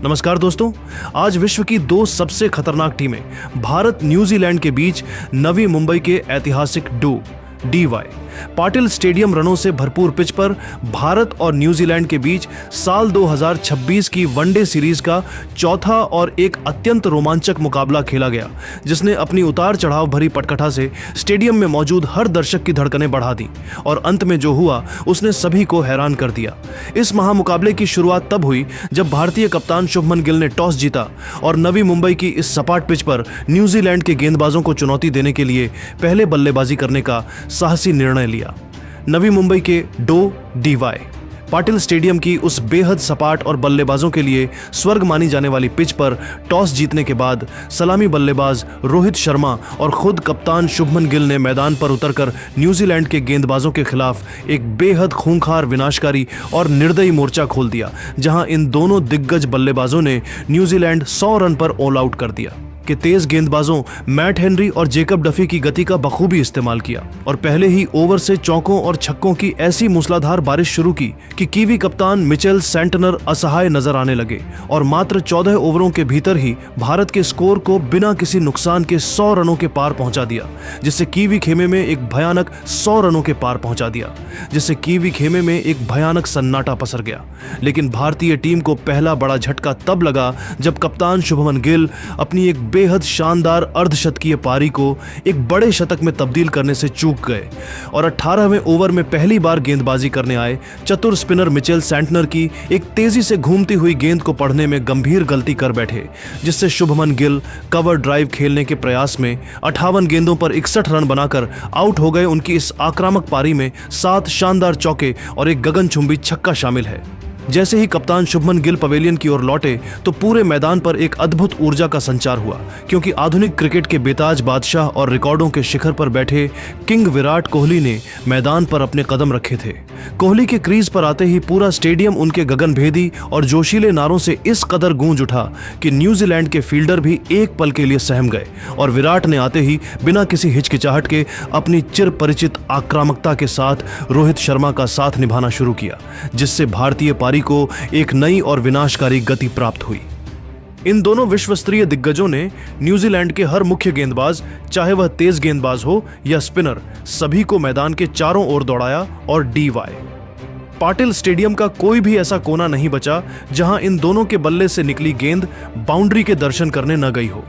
नमस्कार दोस्तों, आज विश्व की दो सबसे खतरनाक टीमें भारत न्यूजीलैंड के बीच नवी मुंबई के ऐतिहासिक डीवाई पाटिल स्टेडियम रनों से भरपूर पिच पर भारत और न्यूजीलैंड के बीच साल 2026 की वनडे सीरीज का चौथा और एक अत्यंत रोमांचक मुकाबला खेला गया, जिसने अपनी उतार चढ़ाव भरी पटकथा से स्टेडियम में मौजूद हर दर्शक की धड़कनें बढ़ा दी और अंत में जो हुआ उसने सभी को हैरान कर दिया। इस महामुकाबले की शुरुआत तब हुई जब भारतीय कप्तान शुभमन गिल ने टॉस जीता और नवी मुंबई की इस सपाट पिच पर न्यूजीलैंड के गेंदबाजों को चुनौती देने के लिए पहले बल्लेबाजी करने का साहसी निर्णय लिया। नवी मुंबई के डीवाई पाटिल स्टेडियम की उस बेहद सपाट और बल्लेबाजों के लिए स्वर्ग मानी जाने वाली पिच पर टॉस जीतने के बाद सलामी बल्लेबाज रोहित शर्मा और खुद कप्तान शुभमन गिल ने मैदान पर उतरकर न्यूजीलैंड के गेंदबाजों के खिलाफ एक बेहद खूंखार, विनाशकारी और निर्दयी मोर्चा खोल दिया, जहां इन दोनों दिग्गज बल्लेबाजों ने न्यूजीलैंड 100 रन पर ऑल आउट कर दिया कि तेज गेंदबाजों मैट हेनरी और जेकब डफी की गति का बखूबी इस्तेमाल किया और पहले ही ओवर से चौकों और छक्कों की ऐसी मूसलाधार बारिश शुरू की कि कीवी कप्तान मिचेल सेंटनर असहाय नजर आने लगे और मात्र 14 ओवरों के भीतर ही भारत के स्कोर को बिना किसी नुकसान के 100 रनों के पार पहुंचा दिया, जिससे कीवी खेमे में एक भयानक 100 रनों के पार पहुंचा दिया, जिससे कीवी खेमे में एक भयानक सन्नाटा पसर गया। लेकिन भारतीय टीम को पहला बड़ा झटका तब लगा जब कप्तान शुभमन गिल अपनी एक बेहद शानदार अर्धशतकीय पारी को एक बड़े शतक में तब्दील करने से चूक गए और 18वें ओवर में पहली बार गेंदबाजी करने आए चतुर स्पिनर मिचेल सेंटनर की एक तेजी से घूमती हुई गेंद को पढ़ने में गंभीर गलती कर बैठे, जिससे शुभमन गिल कवर ड्राइव खेलने के प्रयास में 58 गेंदों पर 61 रन बनाकर आउट हो गए। उनकी इस आक्रामक पारी में 7 शानदार चौके और एक गगनचुंबी छक्का शामिल है। जैसे ही कप्तान शुभमन गिल पवेलियन की ओर लौटे तो पूरे मैदान पर एक अद्भुत ऊर्जा का संचार हुआ, क्योंकि आधुनिक क्रिकेट के बेताज बादशाह और रिकॉर्डों के शिखर पर बैठे किंग विराट कोहली ने मैदान पर अपने कदम रखे थे। कोहली के क्रीज पर आते ही पूरा स्टेडियम उनके गगनभेदी और जोशीले नारों से इस कदर गूंज उठा कि न्यूजीलैंड के फील्डर भी एक पल के लिए सहम गए और विराट ने आते ही बिना किसी हिचकिचाहट के अपनी चिर परिचित आक्रामकता के साथ रोहित शर्मा का साथ निभाना शुरू किया, जिससे भारतीय को एक नई और विनाशकारी गति प्राप्त हुई। इन दोनों विश्वस्तरीय दिग्गजों ने न्यूजीलैंड के हर मुख्य गेंदबाज, चाहे वह तेज गेंदबाज हो या स्पिनर, सभी को मैदान के चारों ओर दौड़ाया और डीवाई पाटिल स्टेडियम का कोई भी ऐसा कोना नहीं बचा जहां इन दोनों के बल्ले से निकली गेंद बाउंड्री के दर्शन करने न गई हो।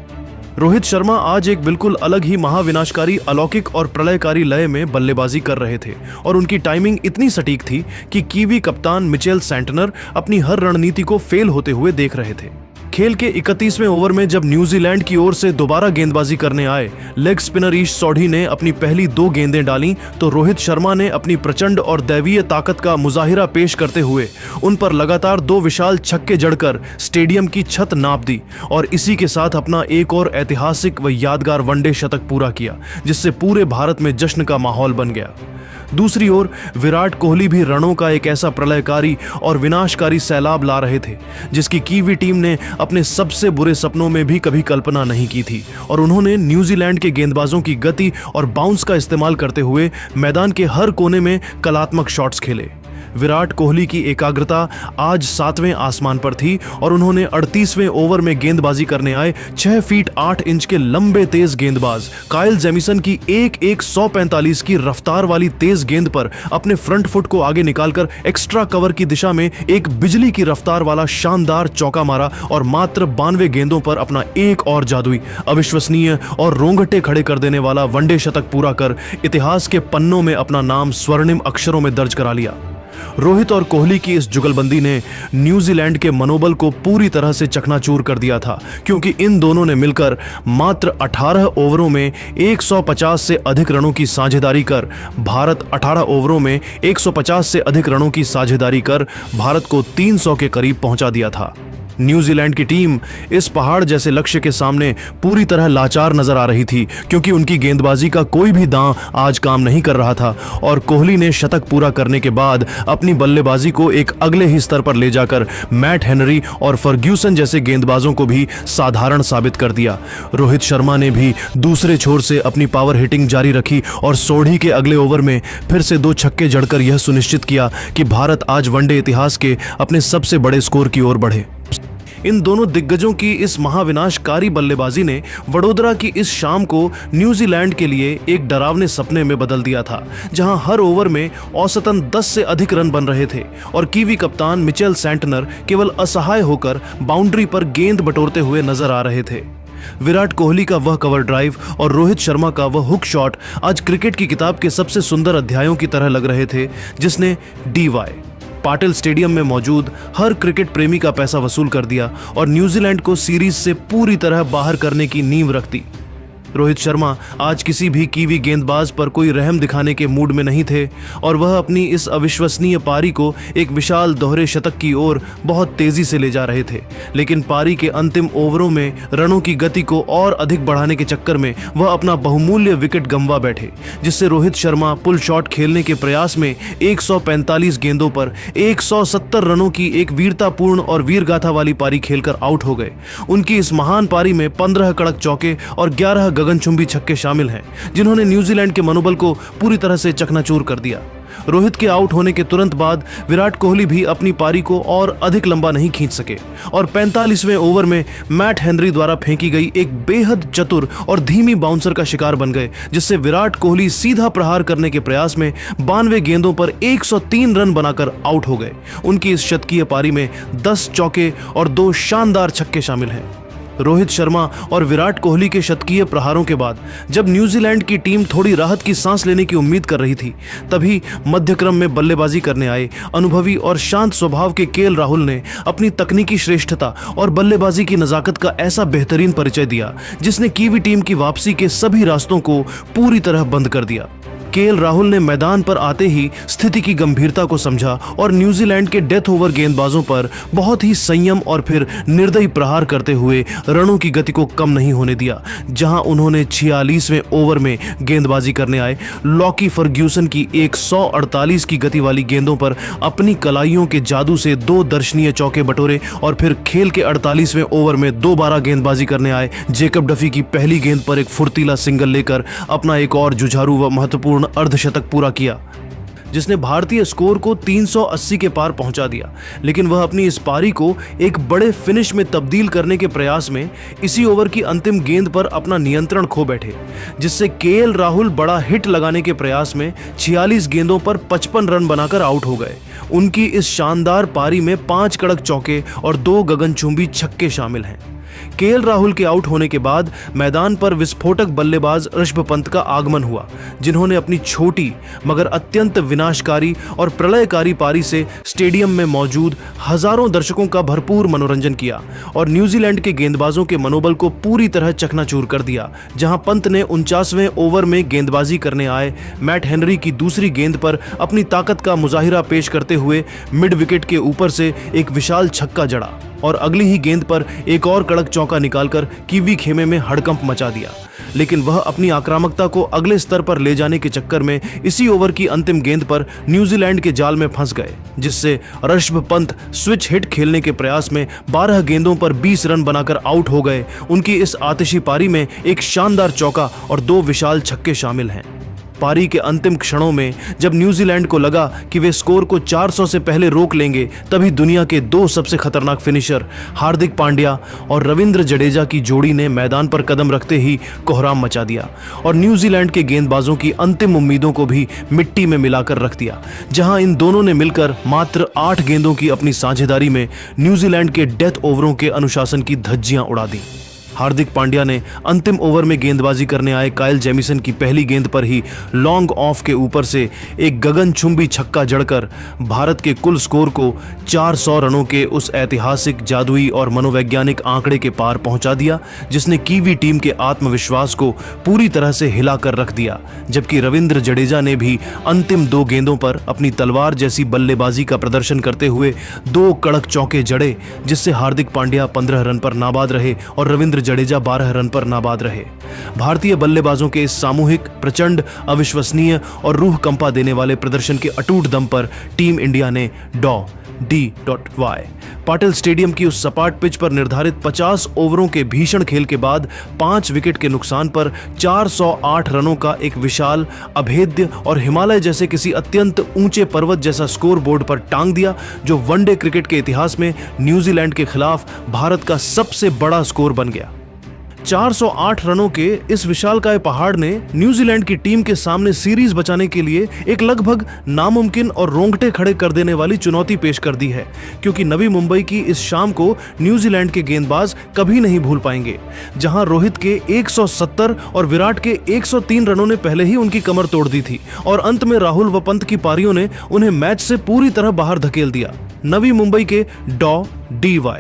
रोहित शर्मा आज एक बिल्कुल अलग ही महाविनाशकारी, अलौकिक और प्रलयकारी लय में बल्लेबाजी कर रहे थे और उनकी टाइमिंग इतनी सटीक थी कि कीवी कप्तान मिचेल सेंटनर अपनी हर रणनीति को फेल होते हुए देख रहे थे। खेल के 31वें ओवर में जब न्यूजीलैंड की ओर से दोबारा गेंदबाजी करने आए लेग स्पिनर ईश सौढ़ी ने अपनी पहली 2 गेंदें डाली तो रोहित शर्मा ने अपनी प्रचंड और दैवीय ताकत का मुजाहिरा पेश करते हुए उन पर लगातार 2 विशाल छक्के जड़कर स्टेडियम की छत नाप दी और इसी के साथ अपना एक और ऐतिहासिक व यादगार वनडे शतक पूरा किया, जिससे पूरे भारत में जश्न का माहौल बन गया। दूसरी ओर विराट कोहली भी रणों का एक ऐसा प्रलयकारी और विनाशकारी सैलाब ला रहे थे जिसकी कीवी टीम ने अपने सबसे बुरे सपनों में भी कभी कल्पना नहीं की थी और उन्होंने न्यूजीलैंड के गेंदबाजों की गति और बाउंस का इस्तेमाल करते हुए मैदान के हर कोने में कलात्मक शॉट्स खेले। विराट कोहली की एकाग्रता आज 7वें आसमान पर थी और उन्होंने 38वें ओवर में गेंदबाजी करने आए 6 फीट 8 इंच के लंबे तेज गेंदबाज काइल जेमिसन की 145 की रफ्तार वाली तेज गेंद पर अपने फ्रंट फुट को आगे निकालकर एक्स्ट्रा कवर की दिशा में एक बिजली की रफ्तार वाला शानदार चौका मारा और मात्र 92 गेंदों पर अपना एक और जादुई, अविश्वसनीय और रोंगटे खड़े कर देने वाला वनडे शतक पूरा कर इतिहास के पन्नों में अपना नाम स्वर्णिम अक्षरों में दर्ज करा लिया। रोहित और कोहली की इस जुगलबंदी ने न्यूजीलैंड के मनोबल को पूरी तरह से चकनाचूर कर दिया था, क्योंकि इन दोनों ने मिलकर मात्र 18 ओवरों में 150 से अधिक रनों की साझेदारी कर भारत 18 ओवरों में 150 से अधिक रनों की साझेदारी कर भारत को 300 के करीब पहुंचा दिया था। न्यूजीलैंड की टीम इस पहाड़ जैसे लक्ष्य के सामने पूरी तरह लाचार नजर आ रही थी, क्योंकि उनकी गेंदबाजी का कोई भी दांव आज काम नहीं कर रहा था और कोहली ने शतक पूरा करने के बाद अपनी बल्लेबाजी को एक अगले ही स्तर पर ले जाकर मैट हेनरी और फर्ग्यूसन जैसे गेंदबाजों को भी साधारण साबित कर दिया। रोहित शर्मा ने भी दूसरे छोर से अपनी पावर हिटिंग जारी रखी और सोढ़ी के अगले ओवर में फिर से 2 छक्के जड़कर यह सुनिश्चित किया कि भारत आज वनडे इतिहास के अपने सबसे बड़े स्कोर की ओर बढ़े। इन दोनों दिग्गजों की इस महाविनाशकारी बल्लेबाजी ने वडोदरा की इस शाम को न्यूजीलैंड के लिए एक डरावने सपने में बदल दिया था, जहां हर ओवर में औसतन 10 से अधिक रन बन रहे थे और कीवी कप्तान मिचेल सेंटनर केवल असहाय होकर बाउंड्री पर गेंद बटोरते हुए नजर आ रहे थे। विराट कोहली का वह कवर ड्राइव और रोहित शर्मा का वह हुक शॉट आज क्रिकेट की किताब के सबसे सुंदर अध्यायों की तरह लग रहे थे, जिसने डीवाई पाटिल स्टेडियम में मौजूद हर क्रिकेट प्रेमी का पैसा वसूल कर दिया और न्यूजीलैंड को सीरीज से पूरी तरह बाहर करने की नींव रख दी। रोहित शर्मा आज किसी भी कीवी गेंदबाज पर कोई रहम दिखाने के मूड में नहीं थे और वह अपनी इस अविश्वसनीय पारी को एक विशाल दोहरे शतक की ओर बहुत तेजी से ले जा रहे थे। लेकिन पारी के अंतिम ओवरों में रनों की गति को और अधिक बढ़ाने के चक्कर में वह अपना बहुमूल्य विकेट गंवा बैठे, जिससे रोहित शर्मा पुल शॉट खेलने के प्रयास में 145 गेंदों पर 170 रनों की एक वीरतापूर्ण और वीरगाथा वाली पारी खेलकर आउट हो गए। उनकी इस महान पारी में 15 कड़क चौके और 11 गगनचुंबी छक्के शामिल हैं, जिन्होंने न्यूजीलैंड के मनोबल को पूरी तरह से चकनाचूर कर दिया। रोहित के आउट होने के तुरंत बाद विराट कोहली भी अपनी पारी को और अधिक लंबा नहीं खींच सके और 45वें ओवर में मैट हेनरी द्वारा फेंकी गई एक बेहद चतुर और धीमी बाउंसर का शिकार बन गए, जिससे विराट कोहली सीधा प्रहार करने के प्रयास में 92 गेंदों पर 103 रन बनाकर आउट हो गए। उनकी इस शतकीय पारी में 10 चौके और 2 शानदार छक्के शामिल हैं। रोहित शर्मा और विराट कोहली के शतकीय प्रहारों के बाद जब न्यूजीलैंड की टीम थोड़ी राहत की सांस लेने की उम्मीद कर रही थी, तभी मध्यक्रम में बल्लेबाजी करने आए अनुभवी और शांत स्वभाव के केएल राहुल ने अपनी तकनीकी श्रेष्ठता और बल्लेबाजी की नजाकत का ऐसा बेहतरीन परिचय दिया, जिसने कीवी टीम की वापसी के सभी रास्तों को पूरी तरह बंद कर दिया। केएल राहुल ने मैदान पर आते ही स्थिति की गंभीरता को समझा और न्यूजीलैंड के डेथ ओवर गेंदबाजों पर बहुत ही संयम और फिर निर्दयी प्रहार करते हुए रनों की गति को कम नहीं होने दिया। जहां उन्होंने 46वें ओवर में गेंदबाजी करने आए लॉकी फर्ग्यूसन की 148 की गति वाली गेंदों पर अपनी कलाइयों के जादू से 2 दर्शनीय चौके बटोरे और फिर खेल के 48वें ओवर में दोबारा गेंदबाजी करने आए जेकब डफी की पहली गेंद पर एक फुर्तीला सिंगल लेकर अपना एक और जुझारू व महत्वपूर्ण अर्धशतक पूरा किया, जिसने भारतीय स्कोर को 380 के पार पहुंचा दिया। लेकिन वह अपनी इस पारी को एक बड़े फिनिश में तब्दील करने के प्रयास में इसी ओवर की अंतिम गेंद पर अपना नियंत्रण खो बैठे, जिससे केएल राहुल बड़ा हिट लगाने के प्रयास में 46 गेंदों पर 55 रन बनाकर आउट हो गए। उनकी इस शानदार पारी में 5 कड़क चौके और 2 गगनचुंबी छक्के शामिल हैं। केएल राहुल के आउट होने के बाद मैदान पर विस्फोटक बल्लेबाज ऋषभ पंत का आगमन हुआ, जिन्होंने अपनी छोटी मगर अत्यंत विनाशकारी और प्रलयकारी पारी से स्टेडियम में मौजूद हजारों दर्शकों का भरपूर मनोरंजन किया और न्यूजीलैंड के गेंदबाजों के मनोबल को पूरी तरह चकनाचूर कर दिया। जहां पंत ने 49वें ओवर में गेंदबाजी करने आए मैट हेनरी की दूसरी गेंद पर अपनी ताकत का मुजाहिरा पेश करते हुए मिड विकेट के ऊपर से एक विशाल छक्का जड़ा और अगली ही गेंद पर एक और कड़क चौका निकालकर कीवी खेमे में हड़कंप मचा दिया। लेकिन वह अपनी आक्रामकता को अगले स्तर पर ले जाने के चक्कर में इसी ओवर की अंतिम गेंद पर न्यूजीलैंड के जाल में फंस गए, जिससे ऋषभ पंत स्विच हिट खेलने के प्रयास में 12 गेंदों पर 20 रन बनाकर आउट हो गए। उनकी इस आतिशी पारी में एक शानदार चौका और 2 विशाल छक्के शामिल हैं। पारी के अंतिम क्षणों में जब न्यूजीलैंड को लगा कि वे स्कोर को 400 से पहले रोक लेंगे, तभी दुनिया के 2 सबसे खतरनाक फिनिशर हार्दिक पांड्या और रविंद्र जडेजा की जोड़ी ने मैदान पर कदम रखते ही कोहराम मचा दिया और न्यूजीलैंड के गेंदबाजों की अंतिम उम्मीदों को भी मिट्टी में मिलाकर रख दिया। जहां इन दोनों ने मिलकर मात्र 8 गेंदों की अपनी साझेदारी में न्यूजीलैंड के डेथ ओवरों के अनुशासन की धज्जियां उड़ा दी। हार्दिक पांड्या ने अंतिम ओवर में गेंदबाजी करने आए काइल जेमिसन की पहली गेंद पर ही लॉन्ग ऑफ के ऊपर से एक गगनचुंबी छक्का जड़कर भारत के कुल स्कोर को 400 रनों के उस ऐतिहासिक जादुई और मनोवैज्ञानिक आंकड़े के पार पहुंचा दिया, जिसने कीवी टीम के आत्मविश्वास को पूरी तरह से हिलाकर रख दिया। जबकि रविंद्र जडेजा ने भी अंतिम 2 गेंदों पर अपनी तलवार जैसी बल्लेबाजी का प्रदर्शन करते हुए 2 कड़क चौके जड़े, जिससे हार्दिक पांड्या 15 रन पर नाबाद रहे और रविंद्र जडेजा 12 रन पर नाबाद रहे। भारतीय बल्लेबाजों के इस सामूहिक, प्रचंड, अविश्वसनीय और रूह कंपा देने वाले प्रदर्शन के अटूट दम पर टीम इंडिया ने D.Y। पाटिल स्टेडियम की उस सपाट पिच पर निर्धारित 50 ओवरों के भीषण खेल के बाद 5 विकेट के नुकसान पर 408 रनों का एक विशाल, अभेद्य और हिमालय जैसे किसी अत्यंत ऊंचे पर्वत जैसा स्कोर बोर्ड पर टांग दिया, जो वनडे क्रिकेट के इतिहास में न्यूजीलैंड के खिलाफ भारत का सबसे बड़ा स्कोर बन गया। 408 रनों के इस विशालकाय पहाड़ ने न्यूजीलैंड की टीम के सामने सीरीज बचाने के लिए एक लगभग नामुमकिन और रोंगटे खड़े कर देने वाली चुनौती पेश कर दी है, क्योंकि नवी मुंबई की इस शाम को न्यूजीलैंड के गेंदबाज कभी नहीं भूल पाएंगे, जहां रोहित के 170 और विराट के 103 रनों ने पहले ही उनकी कमर तोड़ दी थी और अंत में राहुल व पंत की पारियों ने उन्हें मैच से पूरी तरह बाहर धकेल दिया। नवी मुंबई के D.Y।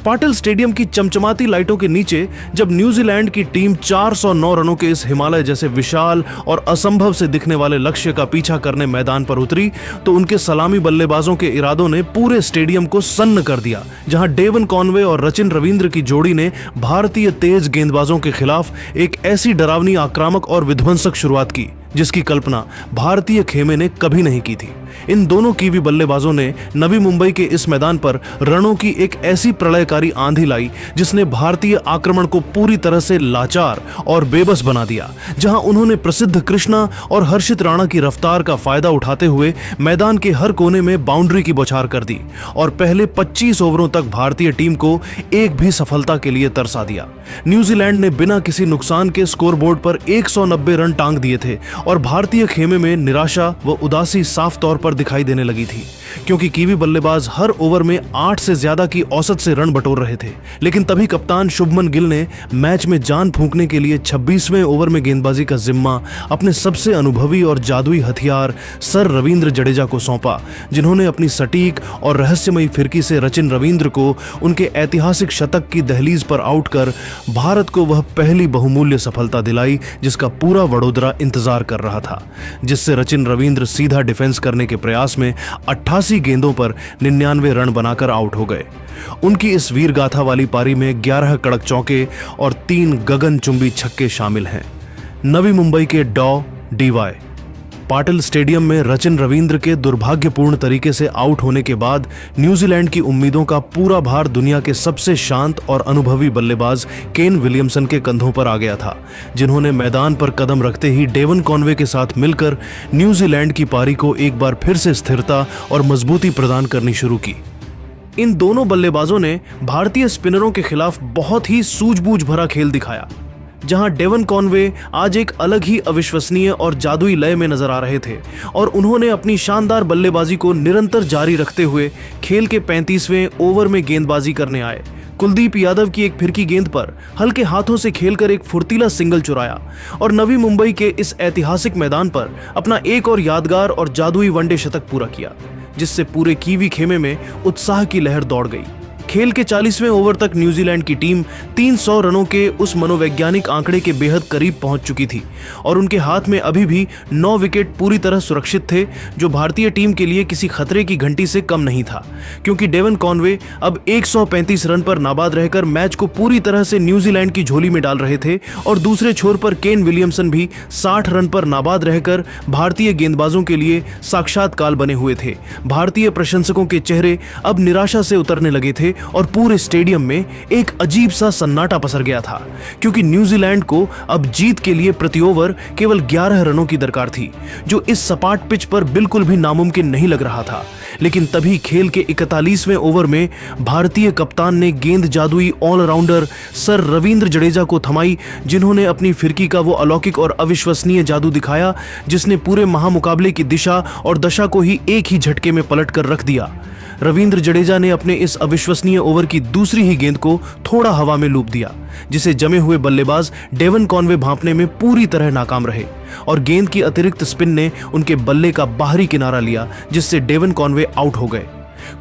पाटिल स्टेडियम की चमचमाती लाइटों के नीचे जब न्यूजीलैंड की टीम 409 रनों के इस हिमालय जैसे विशाल और असंभव से दिखने वाले लक्ष्य का पीछा करने मैदान पर उतरी, तो उनके सलामी बल्लेबाजों के इरादों ने पूरे स्टेडियम को सन्न कर दिया, जहां डेवन कॉनवे और रचिन रवींद्र की जोड़ी ने भारतीय तेज गेंदबाजों के खिलाफ एक ऐसी डरावनी, आक्रामक और विध्वंसक शुरुआत की जिसकी कल्पना भारतीय खेमे ने कभी नहीं की थी। इन दोनों कीवी बल्लेबाजों ने नवी मुंबई के इस मैदान पर रनों की एक ऐसी प्रलयकारी आंधी लाई जिसने भारतीय आक्रमण को पूरी तरह से लाचार और बेबस बना दिया, जहां उन्होंने प्रसिद्ध कृष्णा और हर्षित राणा की रफ्तार का फायदा उठाते हुए मैदान के हर कोने में बाउंड्री की बौछार कर दी और पहले 25 ओवरों तक भारतीय टीम को एक भी सफलता के लिए तरसा दिया। न्यूजीलैंड ने बिना किसी नुकसान के स्कोरबोर्ड पर 190 रन टांग दिए थे और भारतीय खेमे में निराशा व उदासी साफ तौर पर दिखाई देने लगी थी, क्योंकि कीवी बल्लेबाज हर ओवर में 8 से ज्यादा की औसत से रन बटोर रहे थे। लेकिन तभी कप्तान शुभमन गिल ने मैच में जान फूंकने के लिए 26वें ओवर में गेंदबाजी का जिम्मा अपने सबसे अनुभवी और जादुई हथियार सर रविंद्र जडेजा को सौंपा, जिन्होंने अपनी सटीक और रहस्यमयी फिरकी से रचिन रवींद्र को उनके ऐतिहासिक शतक की दहलीज पर आउट कर भारत को वह पहली बहुमूल्य सफलता दिलाई जिसका पूरा वडोदरा इंतजार कर रहा था, जिससे रचिन रवींद्र सीधा डिफेंस करने के प्रयास में 88 गेंदों पर 99 रन बनाकर आउट हो गए। उनकी इस वीर गाथा वाली पारी में 11 कड़क चौके और 3 गगनचुंबी छक्के शामिल हैं। नवी मुंबई के D.Y। पाटिल स्टेडियम में रचिन रवींद्र के दुर्भाग्यपूर्ण तरीके से आउट होने के बाद न्यूजीलैंड की उम्मीदों का पूरा भार दुनिया के सबसे शांत और अनुभवी बल्लेबाज केन विलियमसन के कंधों पर आ गया था, जिन्होंने मैदान पर कदम रखते ही डेवन कॉनवे के साथ मिलकर न्यूजीलैंड की पारी को एक बार फिर से स्थिरता और मजबूती प्रदान करनी शुरू की। इन दोनों बल्लेबाजों ने भारतीय स्पिनरों के खिलाफ बहुत ही सूझबूझ भरा खेल दिखाया, जहां डेवन कॉनवे आज एक अलग ही अविश्वसनीय और जादुई लय में नजर आ रहे थे और उन्होंने अपनी शानदार बल्लेबाजी को निरंतर जारी रखते हुए खेल के 35वें ओवर में गेंदबाजी करने आए। कुलदीप यादव की एक फिरकी गेंद पर हल्के हाथों से खेलकर एक फुर्तीला सिंगल चुराया और नवी मुंबई के इस ऐतिहासिक मैदान पर अपना एक और यादगार और जादुई वनडे शतक पूरा किया, जिससे पूरे कीवी खेमे में उत्साह की लहर दौड़ गई। खेल के 40वें ओवर तक न्यूजीलैंड की टीम 300 रनों के उस मनोवैज्ञानिक आंकड़े के बेहद करीब पहुंच चुकी थी और उनके हाथ में अभी भी 9 विकेट पूरी तरह सुरक्षित थे, जो भारतीय टीम के लिए किसी खतरे की घंटी से कम नहीं था, क्योंकि डेवन कॉनवे अब 135 रन पर नाबाद रहकर मैच को पूरी तरह से न्यूजीलैंड की झोली में डाल रहे थे और दूसरे छोर पर केन विलियमसन भी 60 रन पर नाबाद रहकर भारतीय गेंदबाजों के लिए साक्षात काल बने हुए थे। भारतीय प्रशंसकों के चेहरे अब निराशा से उतरने लगे थे और पूरे स्टेडियम में एक अजीब सा सन्नाटा पसर गया था, क्योंकि न्यूजीलैंड को अब जीत के लिए प्रति ओवर केवल 11 रनों की दरकार थी, जो इस सपाट पिच पर बिल्कुल भी नामुमकिन नहीं लग रहा था। लेकिन तभी खेल के 41वें ओवर में भारतीय कप्तान ने गेंद जादुई ऑलराउंडर सर रविंद्र जडेजा को थमाई, जिन्होंने अपनी फिरकी का वो अलौकिक और अविश्वसनीय जादू दिखाया जिसने पूरे महामुकाबले की दिशा और दशा को ही एक ही झटके में पलट कर रख दिया। रविंद्र जडेजा ने अपने इस अविश्वसनीय ओवर की दूसरी ही गेंद को थोड़ा हवा में लूप दिया, जिसे जमे हुए बल्लेबाज डेवन कॉनवे भांपने में पूरी तरह नाकाम रहे और गेंद की अतिरिक्त स्पिन ने उनके बल्ले का बाहरी किनारा लिया, जिससे डेवन कॉनवे आउट हो गए।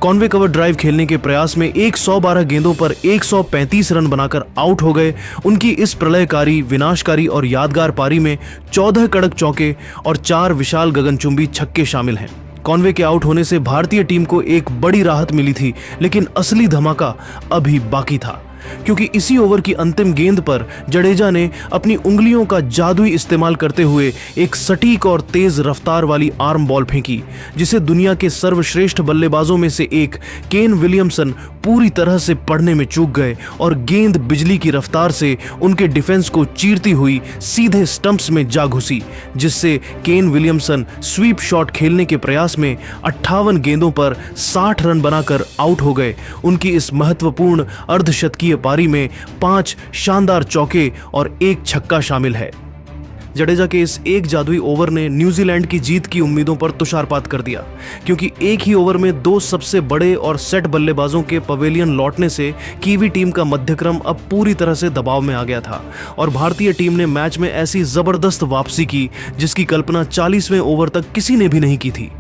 कॉनवे कवर ड्राइव खेलने के प्रयास में 112 गेंदों पर 135 रन बनाकर आउट हो गए। उनकी इस प्रलयकारी, विनाशकारी और यादगार पारी में 14 कड़क चौके और 4 विशाल गगनचुंबी छक्के शामिल हैं। कॉनवे के आउट होने से भारतीय टीम को एक बड़ी राहत मिली थी, लेकिन असली धमाका अभी बाकी था। क्योंकि इसी ओवर की अंतिम गेंद पर जडेजा ने अपनी उंगलियों का जादुई इस्तेमाल करते हुए एक सटीक और तेज रफ्तार वाली आर्म बॉल फेंकी, जिसे दुनिया के सर्वश्रेष्ठ बल्लेबाजों में से एक केन विलियमसन पूरी तरह से पढ़ने में चूक गए और गेंद बिजली की रफ्तार से उनके डिफेंस को चीरती हुई सीधे स्टंप्स में जा घुसी, जिससे केन विलियमसन स्वीप शॉट खेलने के प्रयास में 58 गेंदों पर 60 रन बनाकर आउट हो गए। उनकी इस महत्वपूर्ण अर्धशतकीय पारी में 5 शानदार चौके और 1 छक्का शामिल है। जडेजा के इस एक जादुई ओवर ने न्यूजीलैंड की जीत की उम्मीदों पर तुषारपात कर दिया, क्योंकि एक ही ओवर में 2 सबसे बड़े और सेट बल्लेबाजों के पवेलियन लौटने से कीवी टीम का मध्यक्रम अब पूरी तरह से दबाव में आ गया था और भारतीय टीम ने मैच में ऐसी जबरदस्त वापसी की जिसकी कल्पना 40वें ओवर तक किसी ने भी नहीं की थी।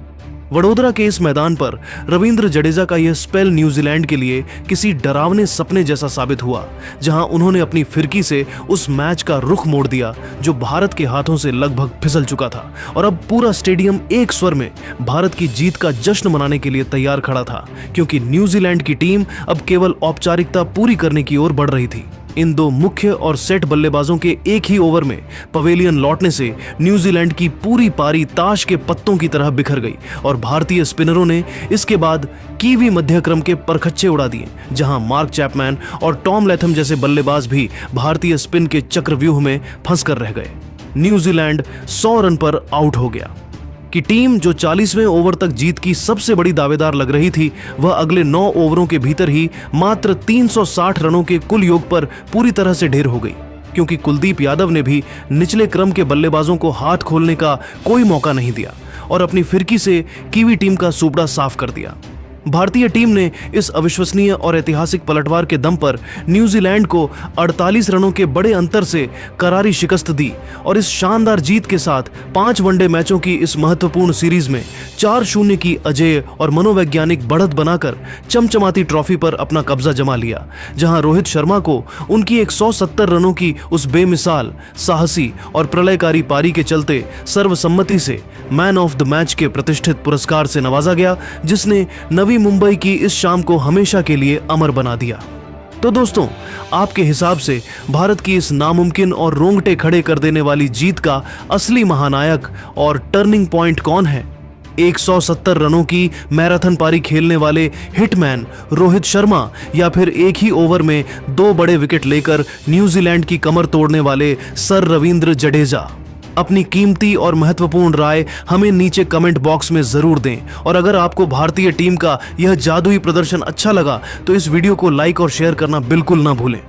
वडोदरा के इस मैदान पर रविंद्र जडेजा का यह स्पेल न्यूजीलैंड के लिए किसी डरावने सपने जैसा साबित हुआ, जहां उन्होंने अपनी फिरकी से उस मैच का रुख मोड़ दिया जो भारत के हाथों से लगभग फिसल चुका था और अब पूरा स्टेडियम एक स्वर में भारत की जीत का जश्न मनाने के लिए तैयार खड़ा था, क्योंकि न्यूजीलैंड की टीम अब केवल औपचारिकता पूरी करने की ओर बढ़ रही थी। इन 2 मुख्य और सेट बल्लेबाजों के एक ही ओवर में पवेलियन लौटने से न्यूजीलैंड की पूरी पारी ताश के पत्तों की तरह बिखर गई और भारतीय स्पिनरों ने इसके बाद कीवी मध्यक्रम के परखच्चे उड़ा दिए, जहां मार्क चैपमैन और टॉम लैथम जैसे बल्लेबाज भी भारतीय स्पिन के चक्रव्यूह में फंसकर रह गए। न्यूजीलैंड 100 रन पर आउट हो गया कि टीम जो 40वें ओवर तक जीत की सबसे बड़ी दावेदार लग रही थी, वह अगले 9 ओवरों के भीतर ही मात्र 360 रनों के कुल योग पर पूरी तरह से ढेर हो गई, क्योंकि कुलदीप यादव ने भी निचले क्रम के बल्लेबाजों को हाथ खोलने का कोई मौका नहीं दिया और अपनी फिरकी से कीवी टीम का सूपड़ा साफ कर दिया। भारतीय टीम ने इस अविश्वसनीय और ऐतिहासिक पलटवार के दम पर न्यूजीलैंड को 48 रनों के बड़े अंतर से करारी शिकस्त दी और इस शानदार जीत के साथ 5 वनडे मैचों की इस महत्वपूर्ण सीरीज में 4-0 की अजेय और मनोवैज्ञानिक बढ़त बनाकर चमचमाती ट्रॉफी पर अपना कब्जा जमा लिया, जहां रोहित शर्मा को उनकी 170 रनों की उस बेमिसाल, साहसी और प्रलयकारी पारी के चलते सर्वसम्मति से मैन ऑफ द मैच के प्रतिष्ठित पुरस्कार से नवाजा गया, जिसने नवी मुंबई की इस शाम को हमेशा के लिए अमर बना दिया। तो दोस्तों, आपके हिसाब से भारत की इस नामुमकिन और रोंगटे खड़े कर देने वाली जीत का असली महानायक और टर्निंग पॉइंट कौन है? 170 रनों की मैराथन पारी खेलने वाले हिटमैन रोहित शर्मा, या फिर एक ही ओवर में 2 बड़े विकेट लेकर न्यूजीलैंड की कमर तोड़ने वाले सर रविंद्र जडेजा? अपनी कीमती और महत्वपूर्ण राय हमें नीचे कमेंट बॉक्स में जरूर दें और अगर आपको भारतीय टीम का यह जादुई प्रदर्शन अच्छा लगा तो इस वीडियो को लाइक और शेयर करना बिल्कुल ना भूलें।